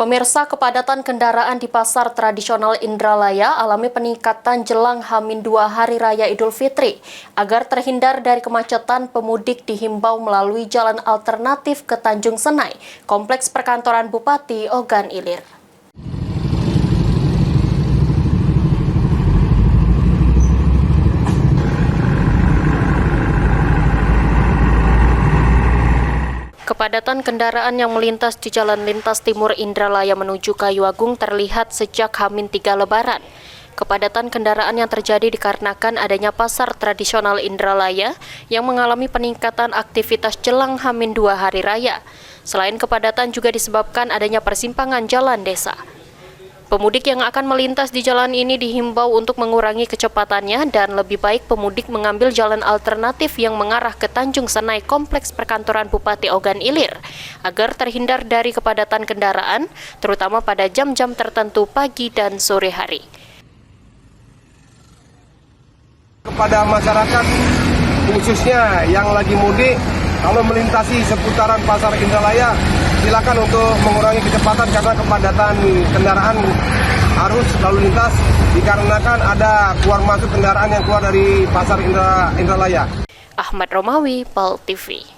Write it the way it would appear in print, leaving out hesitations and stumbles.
Pemirsa, kepadatan kendaraan di pasar tradisional Indralaya alami peningkatan jelang H-2 Hari Raya Idul Fitri. Agar terhindar dari kemacetan, pemudik dihimbau melalui jalan alternatif ke Tanjung Senai, Kompleks Perkantoran Bupati Ogan Ilir. Kepadatan kendaraan yang melintas di Jalan Lintas Timur Indralaya menuju Kayu Agung terlihat sejak H-3 Lebaran. Kepadatan kendaraan yang terjadi dikarenakan adanya pasar tradisional Indralaya yang mengalami peningkatan aktivitas jelang H-2 Hari Raya. Selain kepadatan juga disebabkan adanya persimpangan jalan desa. Pemudik yang akan melintas di jalan ini dihimbau untuk mengurangi kecepatannya dan lebih baik pemudik mengambil jalan alternatif yang mengarah ke Tanjung Senai Kompleks Perkantoran Bupati Ogan Ilir agar terhindar dari kepadatan kendaraan, terutama pada jam-jam tertentu pagi dan sore hari. Kepada masyarakat khususnya yang lagi mudik, kalau melintasi seputaran pasar Indralaya, silakan untuk mengurangi kecepatan karena kepadatan kendaraan arus lalu lintas dikarenakan ada keluar masuk kendaraan yang keluar dari pasar Indralaya. Ahmad Romawi, PAL TV.